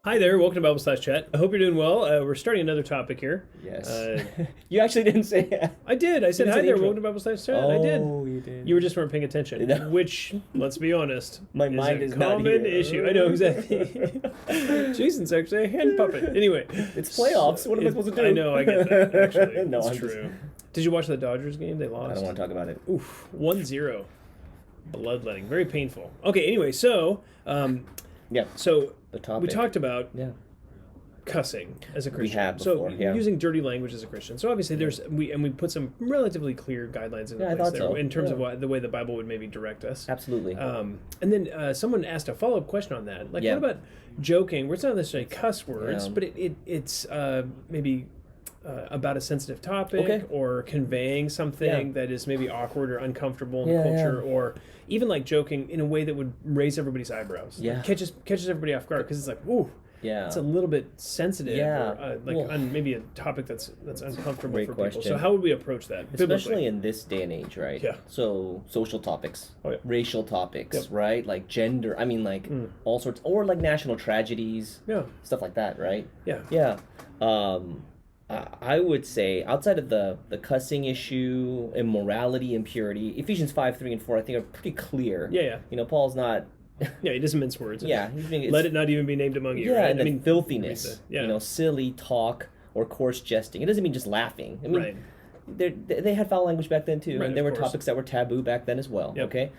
Hi there, welcome to Bible Slash Chat. I hope you're doing well. We're starting another topic here. Yes. You actually didn't say I did. I said, Didn't hi say there, intro. welcome to Bible Slash Chat. Oh, I did. you did. You just weren't paying attention, No. which, let's be honest, My mind a is not common here. issue. I know, exactly. Jason's actually a hand puppet. Anyway. It's playoffs. What am I supposed to do? I know, I get that, actually. No, it's I'm true. Did you watch the Dodgers game? They I lost. don't want to talk about it. Oof, 1-0. Bloodletting. Very painful. Okay, anyway, so, Yeah. so The topic. we talked about Yeah. cussing as a Christian. have before, so yeah. using dirty language as a Christian. So obviously we put some relatively clear guidelines in Yeah, I place thought there so. in terms of Yeah. the way the Bible would maybe direct us. Absolutely. And then someone asked a follow-up question on that. Like, Yeah. what about joking, where it's not necessarily cuss words, Yeah. but it's maybe about a sensitive topic Okay. or conveying something Yeah. that is maybe awkward or uncomfortable in Yeah, the culture, yeah. or even like joking in a way that would raise everybody's eyebrows. Yeah. Like, catches everybody off guard because it's like, ooh. Yeah. It's a little bit sensitive, Yeah. or, Well, on maybe a topic that's uncomfortable great for people. question. So how would we approach that? Especially biblically? in this day and age, right? Yeah. So social topics, Oh, yeah. racial topics, Yep. right? Like gender. I mean, like all sorts, or like national tragedies, Yeah, stuff like that, right? yeah, Yeah. I would say outside of the cussing issue, immorality, impurity, Ephesians 5:3 and 4, I think are pretty clear. yeah. You know, Paul's not. Yeah, he doesn't mince words. Yeah, he's being, Let it not even be named among you. Yeah, right? and then filthiness. yeah. You know, silly talk or coarse jesting. It doesn't mean just laughing. I mean, Right. they had foul language back then too, Right, and there of were course. topics that were taboo back then as well. Yep. Okay,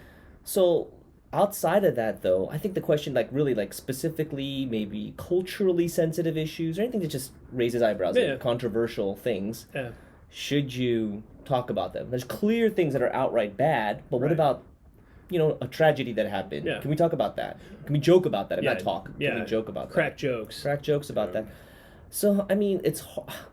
so outside of that, though, I think the question, like really, like specifically, maybe culturally sensitive issues or anything that just raises eyebrows, Yeah. like controversial things. Yeah. Should you talk about them? There's clear things that are outright bad, but what Right. about, you know, a tragedy that happened? Yeah. Can we talk about that? Can we joke about that? Yeah, Not talk. yeah. Can we joke about Crack that? jokes. Crack jokes about that. So, I mean,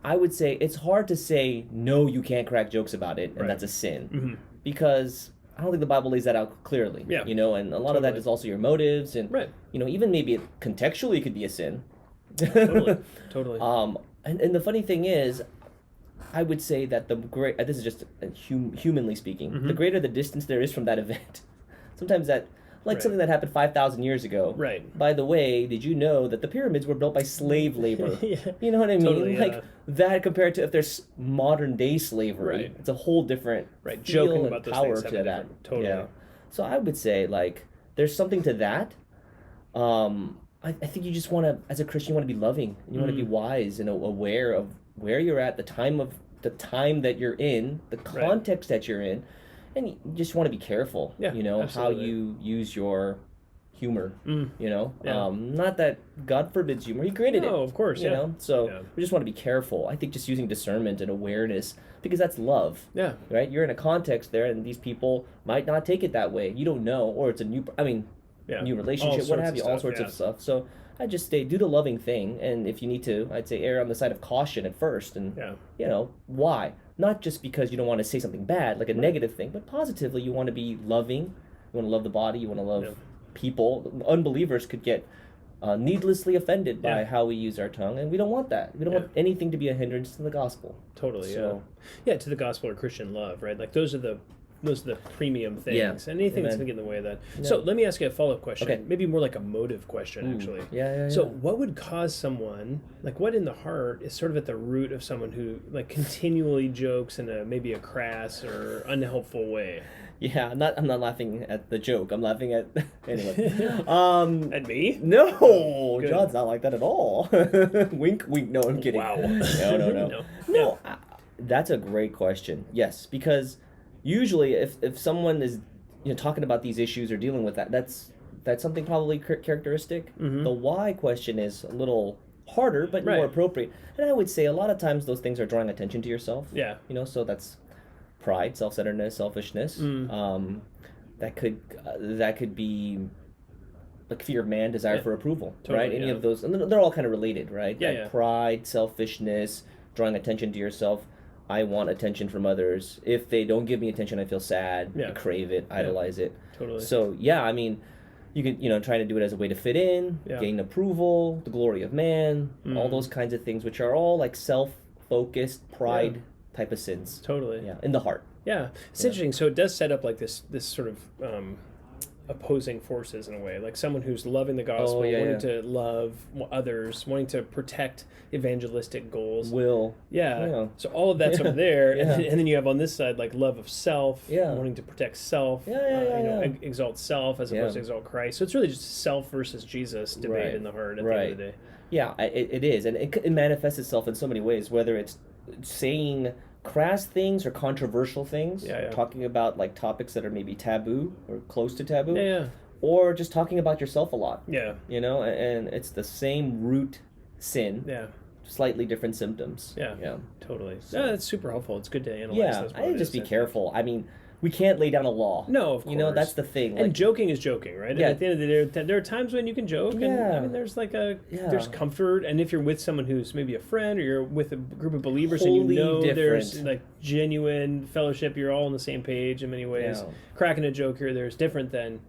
I would say it's hard to say, no, you can't crack jokes about it, and Right. that's a sin. Mm-hmm. Because I don't think the Bible lays that out clearly. Yeah. You know, and a lot of that Totally. is also your motives, and, Right. you know, even maybe contextually it could be a sin. Totally. Totally. And the funny thing is, I would say that this is just humanly speaking, Mm-hmm. the greater the distance there is from that event, sometimes that, like Right. something that happened 5,000 years ago. Right. By the way, did you know that the pyramids were built by slave labor? Yeah. You know what I mean? Totally, like yeah. that compared to if there's modern day slavery, Right. it's a whole different Right. feel Joking and about those power things to have a that. different- totally. Yeah. So I would say like there's something to that. I think you just want to, as a Christian, you want to be loving. You want to be wise and aware of where you're at, the time that you're in, the context that you're in, and you just want to be careful. Yeah, you know absolutely. how you use your humor. You know, Yeah. not that God forbids humor; He created it. No, of course, You yeah. know, so Yeah. we just want to be careful. I think just using discernment and awareness, because that's love. Yeah. Right? You're in a context there, and these people might not take it that way. You don't know, or it's a new. I mean, Yeah. new All relationship, what sorts have of you, all stuff, sorts yeah. of stuff. So I just say do the loving thing, and if you need to, I'd say err on the side of caution at first, and Yeah. you know why? Not just because you don't want to say something bad, like a negative thing, but positively you want to be loving. You want to love the body. You want to love Yeah. people. Unbelievers could get needlessly offended by Yeah. how we use our tongue, and we don't want that. We don't Yeah. want anything to be a hindrance to the gospel. Totally, So- yeah, to the gospel or Christian love, right? Like those are the premium things, Yeah. and anything that's Amen. gonna get in the way of that. So let me ask you a follow-up question, Okay. maybe more like a motive question, actually. Yeah. So what would cause someone, like what in the heart is sort of at the root of someone who like continually jokes in maybe a crass or unhelpful way? Yeah, I'm not laughing at the joke. I'm laughing at anyway. At me? No, Good. John's not like that at all. Wink, wink. No, I'm kidding. Wow. No. No. That's a great question. Yes, because usually if someone is talking about these issues or dealing with that's something probably characteristic. The why question is a little harder, but Right. more appropriate. And I would say a lot of times those things are drawing attention to yourself. Yeah. So that's pride, self-centeredness, selfishness. That could be like fear of man, desire for approval, Totally, right? Any yeah. of those, and they're all kind of related, right? Yeah, Like yeah. pride, selfishness, drawing attention to yourself. I want attention from others. If they don't give me attention, I feel sad. Yeah. I crave it, idolize it. Totally. So yeah, I mean, you could try to do it as a way to fit in, Yeah. gain approval, the glory of man, all those kinds of things, which are all like self-focused pride type of sins. Totally. Yeah, in the heart. Yeah, it's interesting. So it does set up like this sort of opposing forces in a way, like someone who's loving the gospel, wanting to love others, wanting to protect evangelistic goals. Yeah. So all of that's over there, Yeah. and then you have on this side like love of self, wanting to protect self, exalt self as opposed to exalt Christ. So it's really just self versus Jesus debate in the heart at the end of the day. Yeah, it is, and it manifests itself in so many ways, whether it's saying crass things or controversial things, talking about like topics that are maybe taboo or close to taboo, or just talking about yourself a lot. You know, and it's the same root sin. Slightly different symptoms. Totally. So, that's super helpful. It's good to analyze those. I just be careful. I mean, we can't lay down a law. No, of course. You know, that's the thing. And joking is joking, right? And at the end of the day, there are times when you can joke, and I mean, there's like there's comfort, and if you're with someone who's maybe a friend, or you're with a group of believers, and you know there's like genuine fellowship, you're all on the same page in many ways. Cracking a joke here, there's different than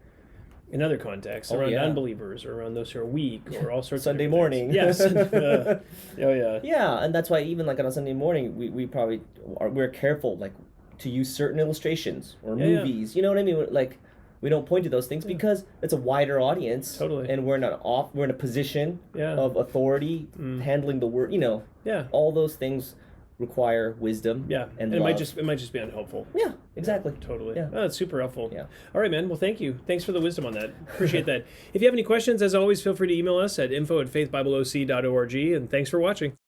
in other contexts, around unbelievers, or around those who are weak, or all sorts Sunday of morning. Yes. Yeah, and that's why even like on a Sunday morning, we're careful like to use certain illustrations or movies. You know what I mean? Like we don't point to those things because it's a wider audience. Totally. And we're in a position of authority, handling the word. You know. All those things require wisdom. And it love. might just be unhelpful. Yeah, exactly. Totally. Yeah. Oh, that's super helpful. Yeah. All right, man. Well, thank you. Thanks for the wisdom on that. Appreciate that. If you have any questions, as always, feel free to email us at info@faithbibleoc.org, and thanks for watching.